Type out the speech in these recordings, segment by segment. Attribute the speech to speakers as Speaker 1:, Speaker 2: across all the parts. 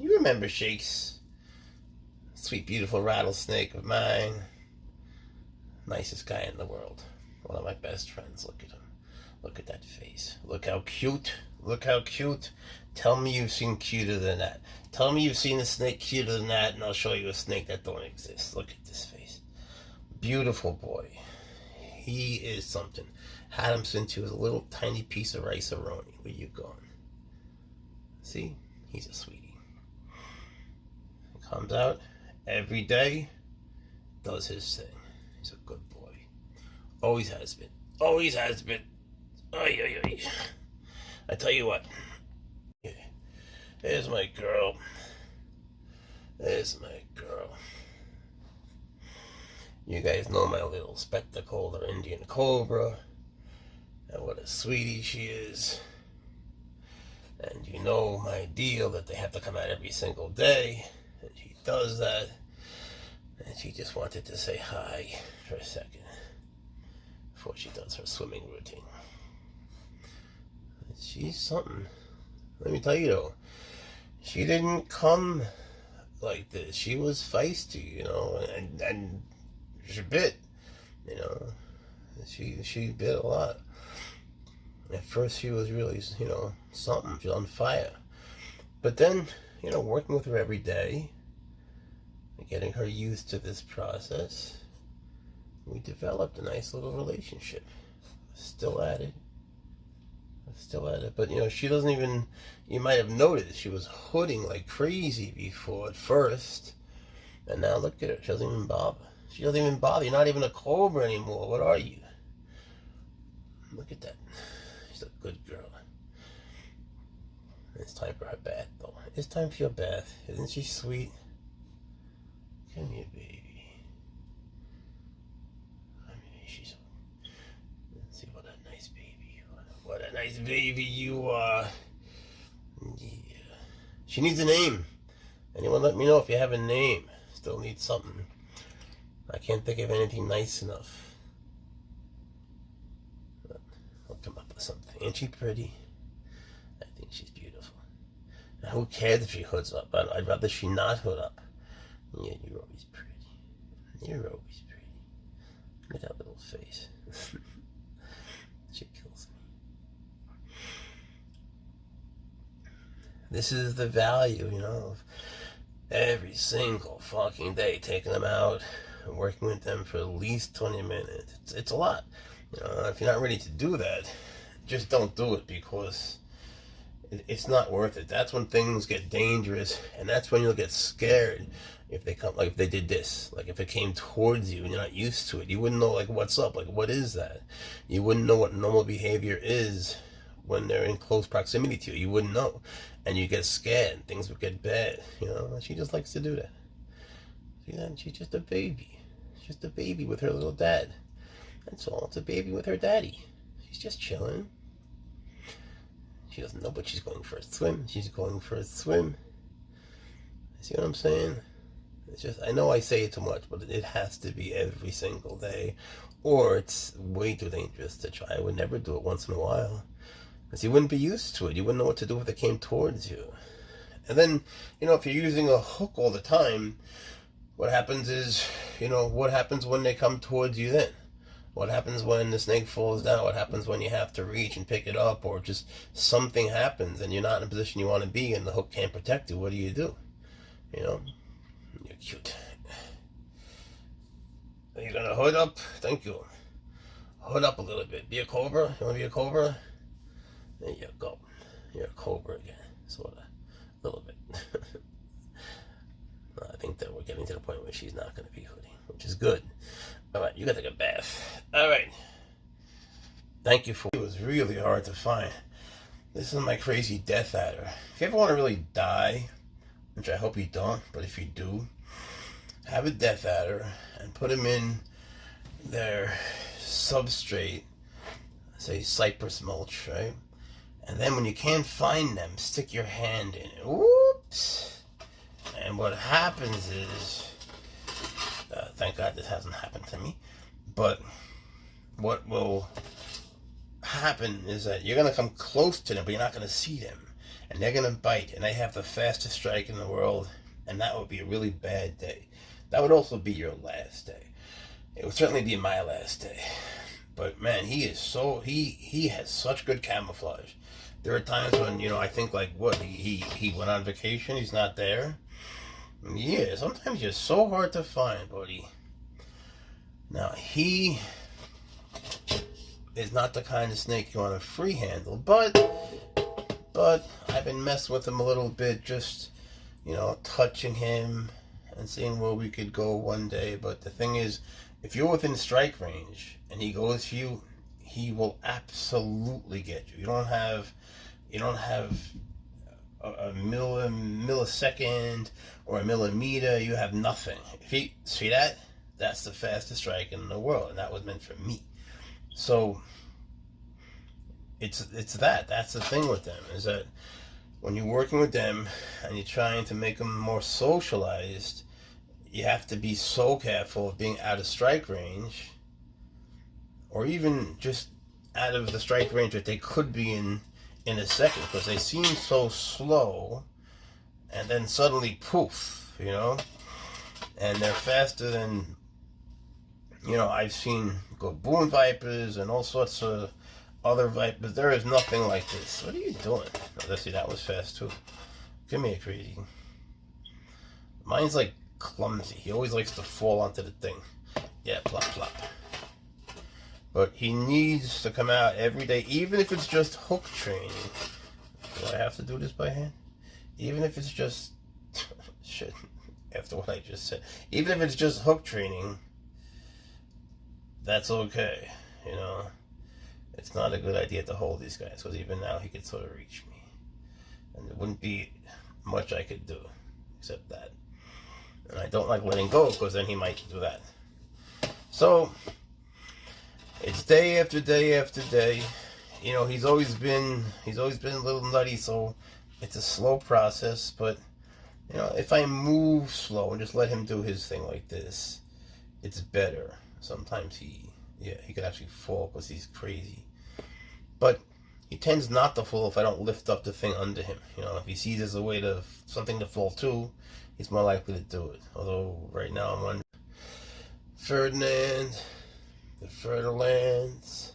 Speaker 1: You remember Shakes. Sweet, beautiful rattlesnake of mine. Nicest guy in the world. One of my best friends. Look at him. Look at that face. Look how cute. Look how cute. Tell me you've seen cuter than that. Tell me you've seen a snake cuter than that, and I'll show you a snake that don't exist. Look at this face. Beautiful boy. He is something. Had him since he was a little tiny piece of rice-a-roni. Where you going? See? He's a sweetie. He comes out every day, does his thing. He's a good boy. Always has been. Always has been. Oy, oy, oy. I tell you what. There's my girl. There's my girl. You guys know my little spectacle, or Indian cobra, and what a sweetie she is. And you know my deal that they have to come out every single day, and she does that. And she just wanted to say hi for a second before she does her swimming routine. She's something. Let me tell you though, she didn't come like this. She was feisty, you know, and she bit, you know. She bit a lot. At first she was really, you know, something. She was on fire. But then, you know, working with her every day, getting her used to this process, we developed a nice little relationship. Still at it. Still at it. But, you know, she doesn't even, you might have noticed, she was hooding like crazy before at first. And now look at her. She doesn't even bother. She doesn't even bother. You're not even a cobra anymore. What are you? Look at that. She's a good girl. It's time for her bath, though. It's time for your bath. Isn't she sweet? Come here, baby. I mean, she's... Let's see, what a nice baby. What a nice baby you are. Yeah. She needs a name. Anyone let me know if you have a name. Still need something. I can't think of anything nice enough. But I'll come up with something. Ain't she pretty? I think she's beautiful. Now, who cares if she hoods up? I'd rather she not hood up. Yeah, you're always pretty. You're always pretty. Look at that little face. She kills me. This is the value, you know, of every single fucking day taking them out and working with them for at least 20 minutes. It's a lot. You know, if you're not ready to do that, just don't do it, because it's not worth it. That's when things get dangerous, and that's when you'll get scared if they come, like if they did this, like if it came towards you and you're not used to it, you wouldn't know like what's up, like what is that? You wouldn't know what normal behavior is when they're in close proximity to you. You wouldn't know, and you get scared and things would get bad, you know. She just likes to do that. See that? She's just a baby. She's just a baby with her little dad. That's all. It's a baby with her daddy. She's just chilling. She doesn't know, but she's going for a swim. She's going for a swim. See what I'm saying? It's just, I know I say it too much, but it has to be every single day, or it's way too dangerous to try. I would never do it once in a while, because you wouldn't be used to it. You wouldn't know what to do if they came towards you. And then, you know, if you're using a hook all the time, what happens is, you know, what happens when they come towards you then? What happens when the snake falls down? What happens when you have to reach and pick it up, or just something happens and you're not in a position you want to be and the hook can't protect you? What do? You know? You're cute. Are you gonna hood up? Thank you. Hood up a little bit. Be a cobra? You wanna be a cobra? There you go. You're a cobra again. Sort of. A little bit. I think that we're getting to the point where she's not gonna be hooding, which is good. Alright, you gotta take a bath. Alright. Thank you for... It was really hard to find. This is my crazy death adder. If you ever want to really die, which I hope you don't, but if you do, have a death adder and put them in their substrate, say cypress mulch, right? And then when you can't find them, stick your hand in it. Whoops! And what happens is, thank God this hasn't happened to me, but what will happen is that you're going to come close to them, but you're not going to see them. and they're gonna bite, and they have the fastest strike in the world, and that would be a really bad day. That would also be your last day. It would certainly be my last day. But man, he has such good camouflage. There are times when, I think like, what, he went on vacation, he's not there. Yeah, sometimes you're so hard to find, buddy. Now, he is not the kind of snake you want to free handle, but I've been messing with him a little bit, just, touching him and seeing where we could go one day. But the thing is, if you're within strike range and he goes for you, he will absolutely get you. You don't have a millisecond or a millimeter. You have nothing. If he see that, that's the fastest strike in the world, and that was meant for me. So it's that's the thing with them, is that when you're working with them and you're trying to make them more socialized, you have to be so careful of being out of strike range, or even just out of the strike range that they could be in a second, because they seem so slow, and then suddenly poof, and they're faster than, I've seen baboon vipers and all sorts of other vipers. There is nothing like this. What are you doing? Oh, let's see, that was fast too. Come here, crazy. Mine's like clumsy. He always likes to fall onto the thing. Yeah, plop, plop. But he needs to come out every day, even if it's just hook training. Do I have to do this by hand? Even if it's just... shit, after what I just said. Even if it's just hook training, that's okay, It's not a good idea to hold these guys, because even now he could sort of reach me. And there wouldn't be much I could do, except that. And I don't like letting go, because then he might do that. So, it's day after day after day. He's always been a little nutty, so it's a slow process. But, if I move slow and just let him do his thing like this, it's better. Sometimes he could actually fall because he's crazy. But he tends not to fall if I don't lift up the thing under him. If he sees there's a way to something to fall to, he's more likely to do it. Although right now I'm on Ferdinand, the Fertilands,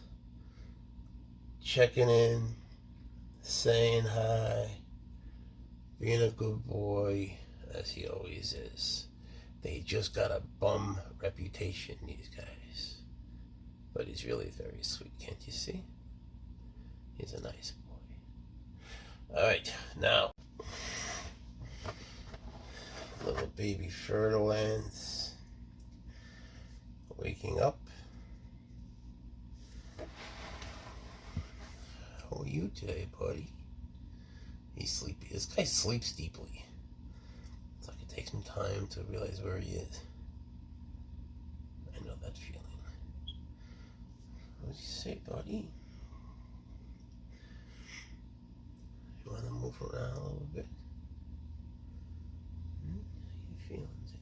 Speaker 1: checking in, saying hi, being a good boy, as he always is. They just got a bum reputation, these guys. But he's really very sweet, can't you see? He's a nice boy. Alright, now, little baby Fertilands waking up. How are you today, buddy? He's sleepy. This guy sleeps deeply. It's like it takes him time to realize where he is. I know that feeling. What did you say, buddy? You want to move around a little bit? How you feeling today?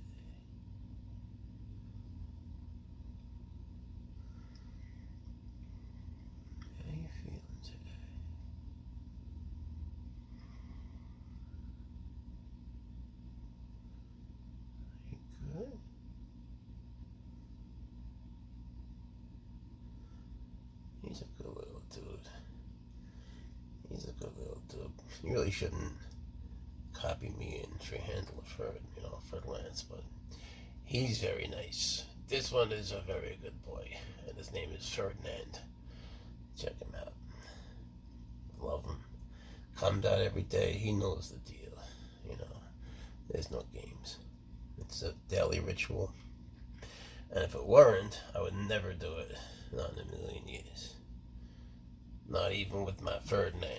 Speaker 1: How you feeling today? You good? He's a good little dude. He's a good little dude. You really shouldn't copy me and free handle a Ferd, Ferdlands, but he's very nice. This one is a very good boy, and his name is Ferdinand. Check him out. Love him. Comes out every day. He knows the deal. There's no games. It's a daily ritual. And if it weren't, I would never do it. Not in a million years. Not even with my Ferdinand.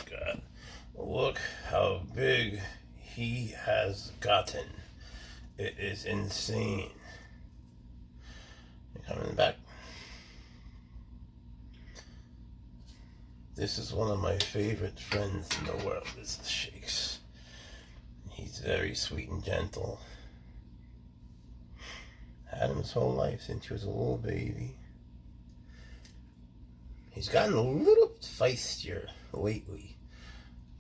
Speaker 1: God. Look how big he has gotten. It is insane. You're coming back. This is one of my favorite friends in the world. This is Shakes. He's very sweet and gentle. Had him his whole life since he was a little baby. He's gotten a little feistier lately,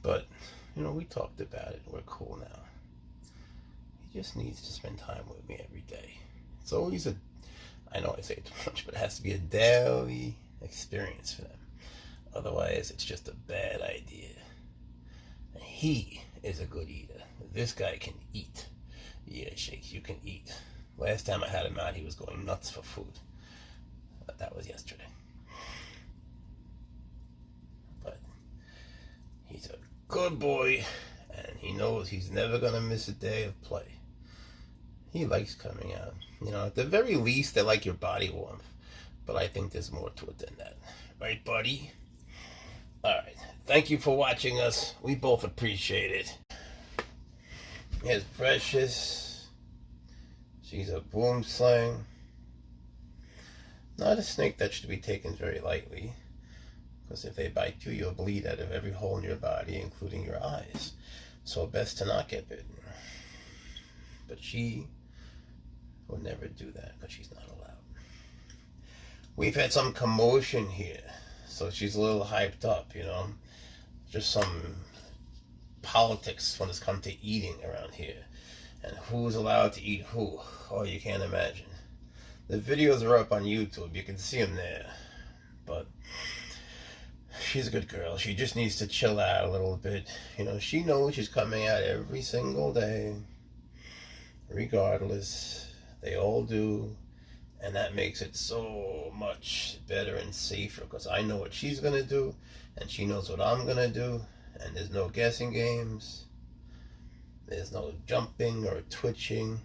Speaker 1: but, you know, we talked about it. We're cool now. He just needs to spend time with me every day. It's always I know I say it too much, but it has to be a daily experience for them. Otherwise, it's just a bad idea. He is a good eater. This guy can eat. Yeah, Shakes, you can eat. Last time I had him out, he was going nuts for food. But that was yesterday. But he's a good boy, and he knows he's never going to miss a day of play. He likes coming out. You know, at the very least, they like your body warmth. But I think there's more to it than that. Right, buddy? Alright. Thank you for watching us. We both appreciate it. Here's Precious. She's a boom slang. Not a snake that should be taken very lightly. Because if they bite you, you'll bleed out of every hole in your body, including your eyes. So best to not get bitten. But she would never do that because she's not allowed. We've had some commotion here, so she's a little hyped up, you know. Just some politics when it's come to eating around here. And who's allowed to eat who? Oh, you can't imagine. The videos are up on YouTube. You can see them there. But she's a good girl. She just needs to chill out a little bit. You know, she knows she's coming out every single day. Regardless. They all do. And that makes it so much better and safer. Because I know what she's going to do. And she knows what I'm going to do. And there's no guessing games. There's no jumping or twitching.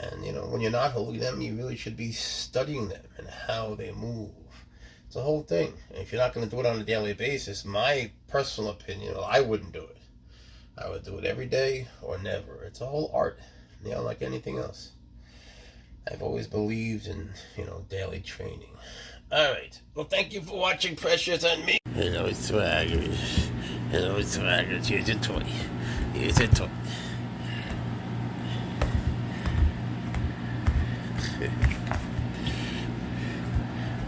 Speaker 1: And, you know, when you're not holding them, you really should be studying them and how they move. It's a whole thing. And if you're not going to do it on a daily basis, my personal opinion, well, I wouldn't do it. I would do it every day or never. It's a whole art, you know, like anything else. I've always believed in, you know, daily training. All right. Well, thank you for watching Precious and me. Hello, Swaggers. Hello, Swaggers. Here's a toy. Here's a toy.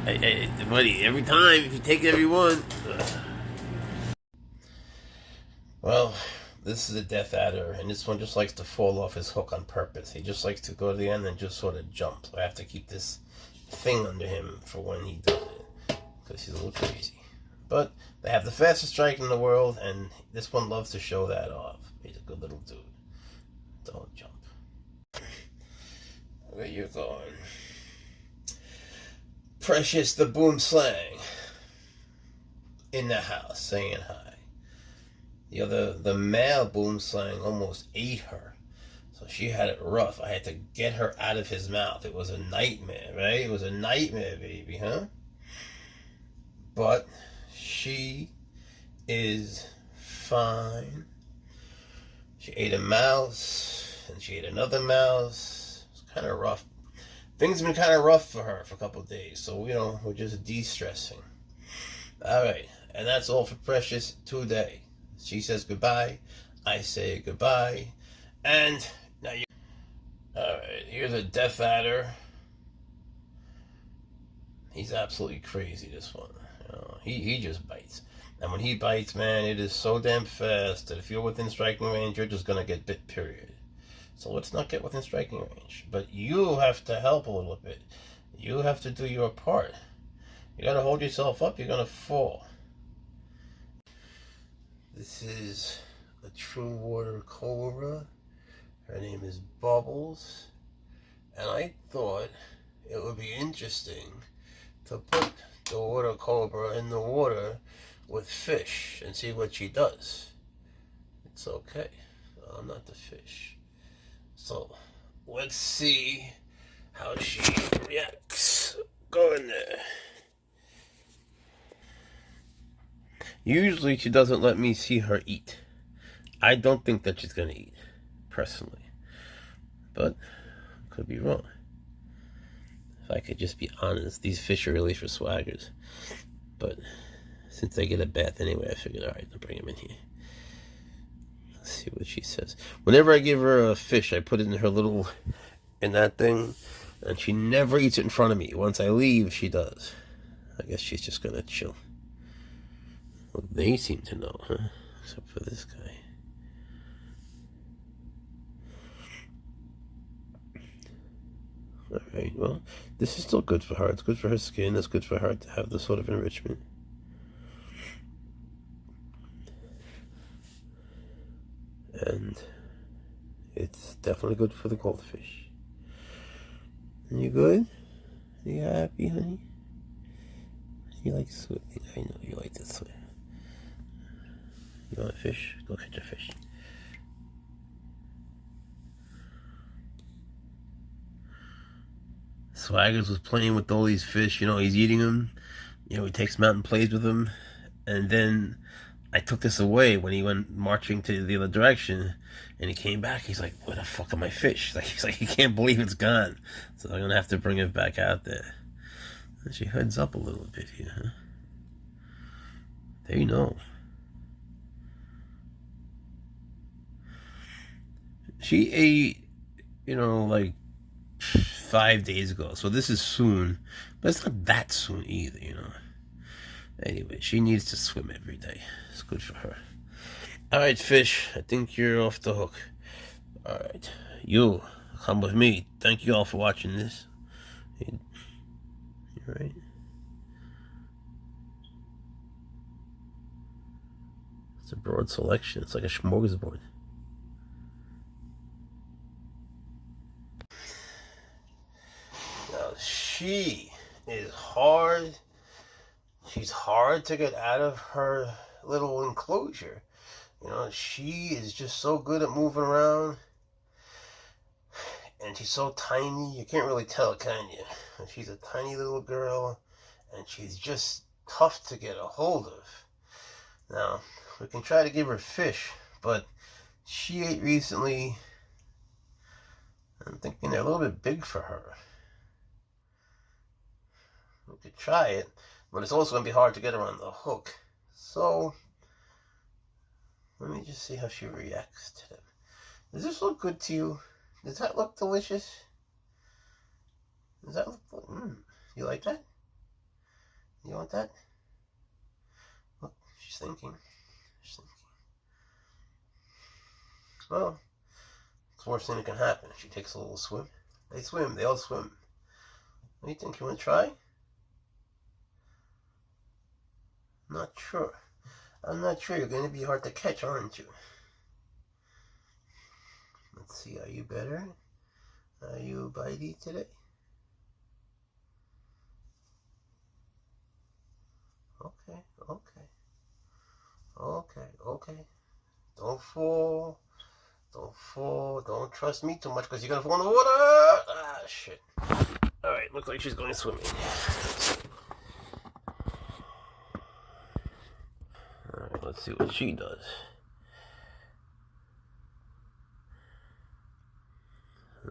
Speaker 1: Hey, buddy, every time, if you take every one. Well, this is a death adder, and this one just likes to fall off his hook on purpose. He just likes to go to the end and just sort of jump. So I have to keep this thing under him for when he does it, because he's a little crazy. But they have the fastest strike in the world, and this one loves to show that off. He's a good little dude. Don't jump. Where you going? Precious the boom slang in the house saying hi. The male boom slang almost ate her, so she had it rough. I had to get her out of his mouth. It was a nightmare, right? It was a nightmare, baby, huh? But she is fine. She ate a mouse, and she ate another mouse. It's kind of rough. Things have been kind of rough for her for a couple of days, so, you know, we're just de-stressing. All right, and that's all for Precious today. She says goodbye, I say goodbye, and now you... All right, here's a death adder. He's absolutely crazy, this one. You know, he just bites. And when he bites, man, it is so damn fast that if you're within striking range, you're just going to get bit, period. So let's not get within striking range. But you have to help a little bit. You have to do your part. You got to hold yourself up. You're going to fall. This is a true water cobra. Her name is Bubbles. And I thought it would be interesting to put the water cobra in the water with fish and see what she does. It's okay. I'm not the fish. So, let's see how she reacts. Go in there. Usually she doesn't let me see her eat. I don't think that she's going to eat, personally. But, could be wrong. If I could just be honest, these fish are really for swaggers. But, since I get a bath anyway, I figured, alright, I'll bring him in here. See what she says. Whenever I give her a fish, I put it in her little in that thing, and she never eats it in front of me. Once I leave, she does. I guess she's just gonna chill. Well, they seem to know, huh? Except for this guy. Alright, well, this is still good for her. It's good for her skin. It's good for her to have this sort of enrichment. And it's definitely good for the goldfish. You good? Are you happy, honey? You like swimming? I know you like to swim. You want a fish? Go catch a fish. Swaggers was playing with all these fish. You know, he's eating them. You know, he takes them out and plays with them. And then I took this away when he went marching to the other direction, and he came back. He's like, "Where the fuck are my fish?" He's like, he can't believe it's gone. So I'm gonna have to bring it back out there. And she heads up a little bit here, huh? They know. She ate, you know, like 5 days ago. So this is soon, but it's not that soon either, you know. Anyway, she needs to swim every day. It's good for her. Alright, fish. I think you're off the hook. Alright. You, come with me. Thank you all for watching this. You right? It's a broad selection. It's like a smorgasbord. Now, she is hard. She's hard to get out of her little enclosure. You know, she is just so good at moving around. And she's so tiny, you can't really tell, can you? And she's a tiny little girl, and she's just tough to get a hold of. Now, we can try to give her fish, but she ate recently. I'm thinking they're a little bit big for her. We could try it, but it's also going to be hard to get her on the hook. So, let me just see how she reacts to them. Does this look good to you? Does that look delicious? Does that look... You like that? You want that? Look, she's thinking. She's thinking. Well, it's the worst thing that can happen. She takes a little swim. They swim. They all swim. What do you think? You want to try? Not sure. I'm not sure. You're going to be hard to catch, aren't you? Let's see. Are you better? Are you bitey today? Okay. Okay. Okay. Okay. Don't fall. Don't fall. Don't trust me too much because you're going to fall in the water. Ah, shit. Alright. Looks like she's going swimming. Alright, let's see what she does.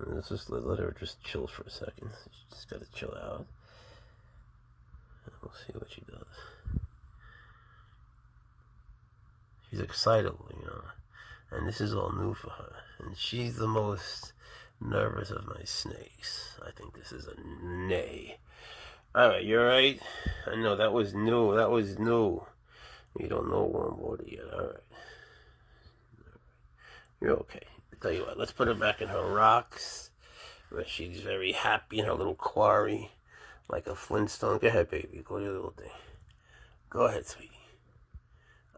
Speaker 1: Let's just let her just chill for a second. She just gotta chill out. And we'll see what she does. She's excitable, you know. And this is all new for her. And she's the most nervous of my snakes. I think this is a nay. Alright, you alright? I know, that was new. That was new. You don't know warm water yet. Alright. You're okay. I'll tell you what, let's put her back in her rocks, where she's very happy in her little quarry, like a Flintstone. Go ahead, baby. Go do your little thing. Go ahead, sweetie.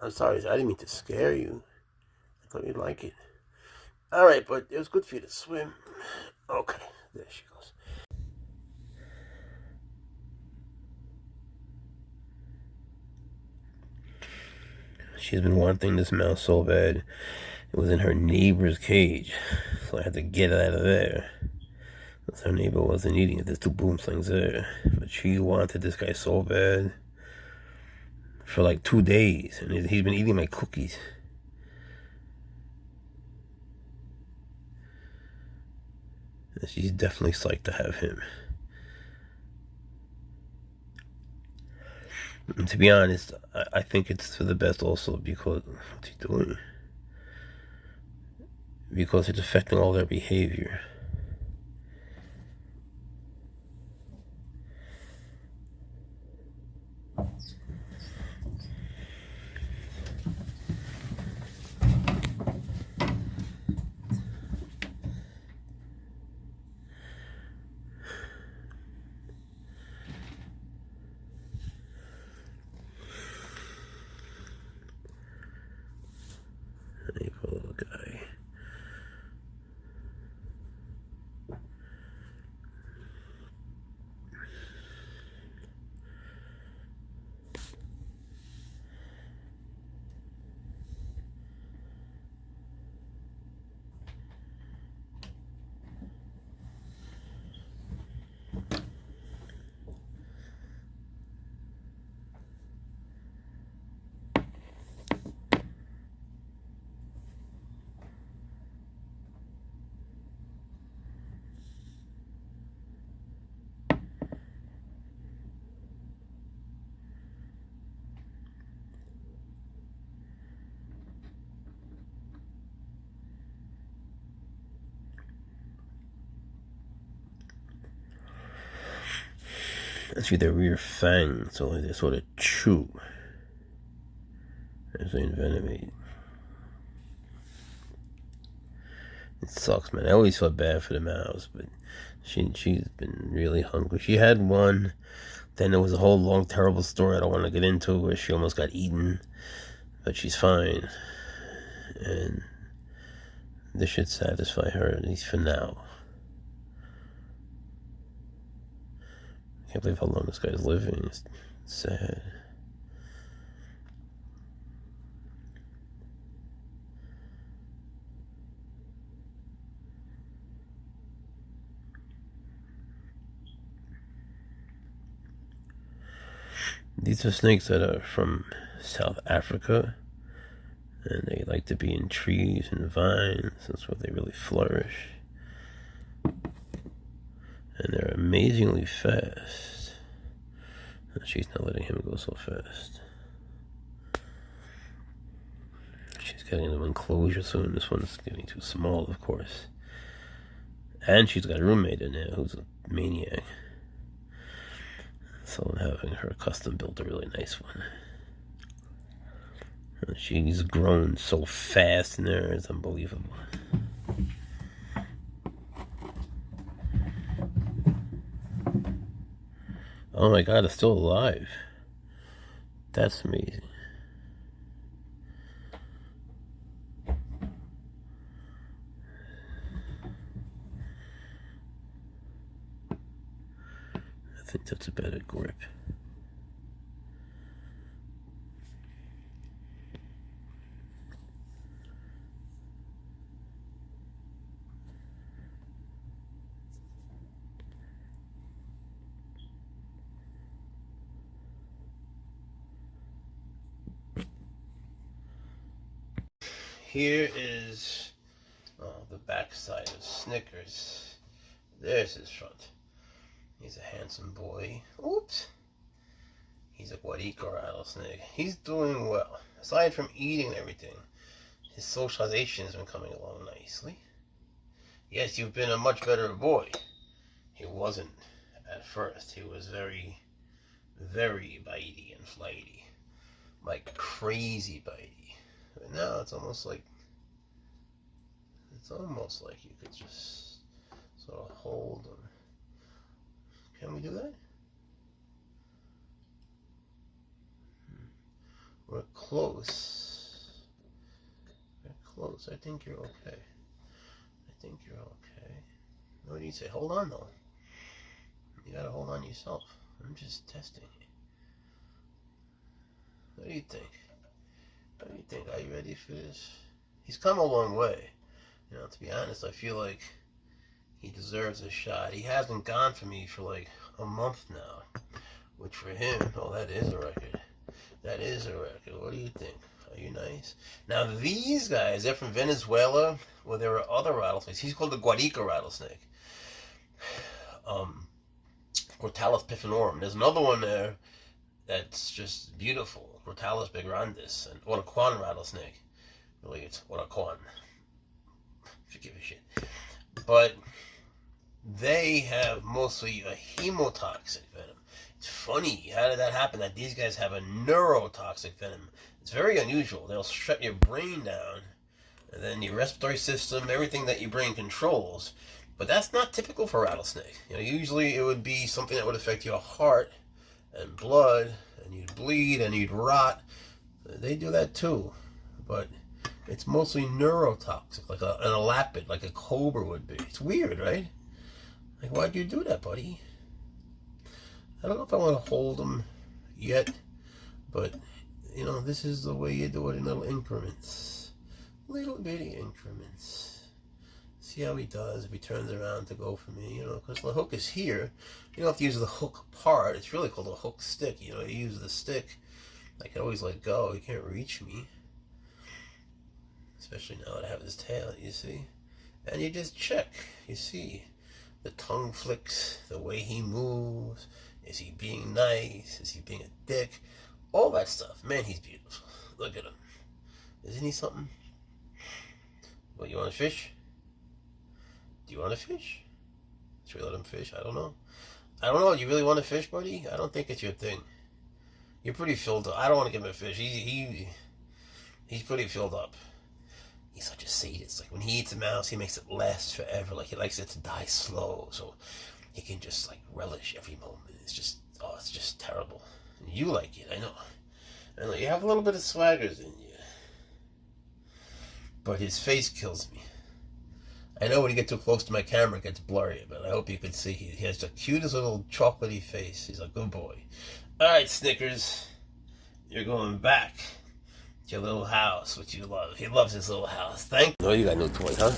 Speaker 1: I'm sorry, I didn't mean to scare you. I thought you'd like it. Alright, but it was good for you to swim. Okay, there she goes. She's been wanting this mouse so bad. It was in her neighbor's cage, so I had to get it out of there. Because her neighbor wasn't eating it. There's 2 boom slings there. But she wanted this guy so bad for like 2 days. And he's been eating my cookies. And she's definitely psyched to have him. And to be honest, I think it's for the best also because... What's he doing? Because it's affecting all their behavior. Actually, their rear fangs, so they sort of chew as they envenomate. It sucks, man. I always felt bad for the mouse, but she's been really hungry. She had one, then there was a whole long, terrible story I don't want to get into where she almost got eaten, but she's fine. And this should satisfy her, at least for now. I can't believe how long this guy's living. It's sad. These are snakes that are from South Africa, and they like to be in trees and vines. That's where they really flourish. And they're amazingly fast. And she's not letting him go so fast. She's getting them enclosure soon. This one's getting too small, of course. And she's got a roommate in there who's a maniac. So I'm having her custom built a really nice one. And she's grown so fast in there, it's unbelievable. Oh my god, it's still alive. That's amazing. I think that's a better grip. Here is the back side of Snickers. There's his front. He's a handsome boy. Oops. He's a guarico rattlesnake. He's doing well. Aside from eating and everything, his socialization has been coming along nicely. Yes, you've been a much better boy. He wasn't at first. He was very, very bitey and flighty. Like crazy bitey. But now it's almost like you could just sort of hold him. Can we do that? We're close. We're close. I think you're okay. I think you're okay. What do you say? Hold on, though. You gotta hold on yourself. I'm just testing it. What do you think? What do you think? Are you ready for this? He's come a long way. You know, to be honest, I feel like he deserves a shot. He hasn't gone for me for like a month now. Which for him, oh, that is a record. That is a record. What do you think? Are you nice? Now, these guys, they're from Venezuela, where there are other rattlesnakes. He's called the guarico rattlesnake. Crotalus pifinorum. There's another one there that's just beautiful. Crotalus bigrandis, an Otaquan rattlesnake. Really, it's Otaquan. Forgive a shit. But they have mostly a hemotoxic venom. It's funny, how did that happen that these guys have a neurotoxic venom? It's very unusual. They'll shut your brain down, and then your respiratory system, everything that your brain controls. But that's not typical for rattlesnake. You know, usually it would be something that would affect your heart and blood, and you'd bleed and you'd rot. They do that too, but it's mostly neurotoxic, like an elapid, like a cobra would be. It's weird, right? Like, why'd you do that, buddy? I don't know if I want to hold him yet, but, you know, this is the way you do it in little increments. Little bitty increments. See how he does if he turns around to go for me, you know, because the hook is here. You don't have to use the hook part. It's really called a hook stick. You know, you use the stick. I can always let go. He can't reach me. Especially now that I have his tail, you see. And you just check. You see the tongue flicks, the way he moves. Is he being nice? Is he being a dick? All that stuff. Man, he's beautiful. Look at him. Isn't he something? Well, you want to fish? Do you want to fish? Should we let him fish? I don't know. I don't know. You really want a fish, buddy? I don't think it's your thing. You're pretty filled up. I don't want to give him a fish. He's pretty filled up. He's such a sadist. Like when he eats a mouse, he makes it last forever. Like he likes it to die slow, so he can just like relish every moment. It's just terrible. And you like it, I know. I know you have a little bit of swaggers in you, but his face kills me. I know when you get too close to my camera, it gets blurry, but I hope you can see he has the cutest little chocolatey face. He's a good boy. All right, Snickers, you're going back to your little house, which you love. He loves his little house. Thank you. Know you got a new toy, huh?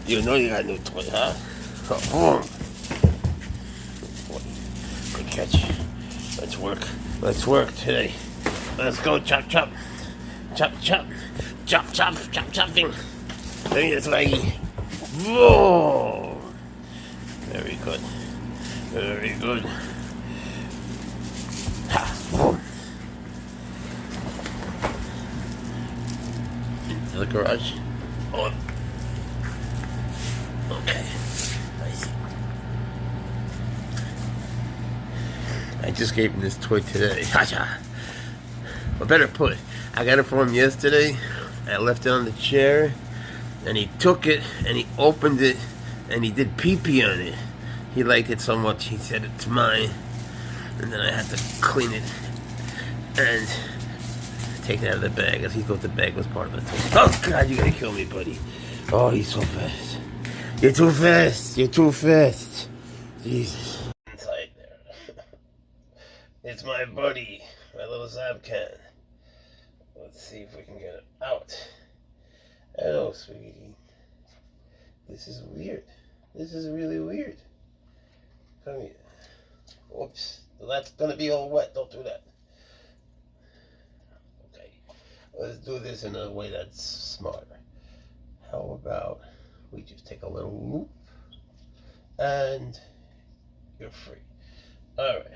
Speaker 1: You know you got a new toy, huh? Oh, boom. Good catch. Let's work. Let's work today. Let's go chop chop. Chop chop. Chop chop. Chop chopping. Look at this leggy. Whoa! Very good. Very good. Ha! Boom. Into the garage. Oh. Okay. I see. I just gave him this toy today. Hacha! Or better put, I got it for him yesterday. I left it on the chair. And he took it, and he opened it, and he did pee-pee on it. He liked it so much, he said, it's mine. And then I had to clean it and take it out of the bag, as he thought the bag was part of the toy. Oh, God, you're going to kill me, buddy. Oh, he's so fast. You're too fast. You're too fast. Jesus. Inside there. It's my buddy, my little Serval Cat. Let's see if we can get it out. Hello, sweetie. This is weird. This is really weird. Come here. Whoops. That's gonna be all wet. Don't do that. Okay. Let's do this in a way that's smarter. How about we just take a little loop and you're free. Alright.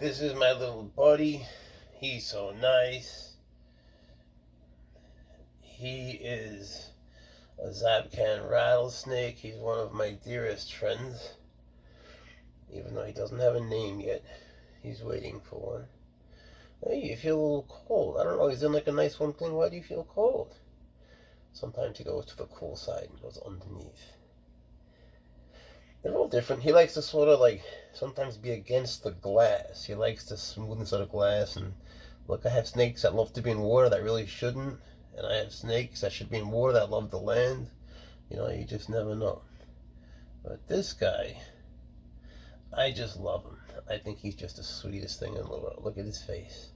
Speaker 1: This is my little buddy. He's so nice. He is a Serval Cat rattlesnake. He's one of my dearest friends. Even though he doesn't have a name yet, he's waiting for one. Hey, you feel a little cold. I don't know, he's in like a nice warm thing. Why do you feel cold? Sometimes he goes to the cool side and goes underneath. They're all different. He likes to sort of like sometimes be against the glass. He likes the smoothness of the glass. And look, I have snakes that love to be in water that really shouldn't. And I have snakes that should be in water that love the land. You know, you just never know. But this guy, I just love him. I think he's just the sweetest thing in the world. Look at his face.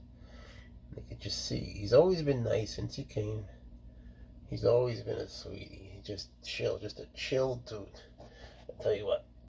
Speaker 1: You can just see. He's always been nice since he came. He's always been a sweetie. He's just chill. Just a chill dude. I'll tell you what.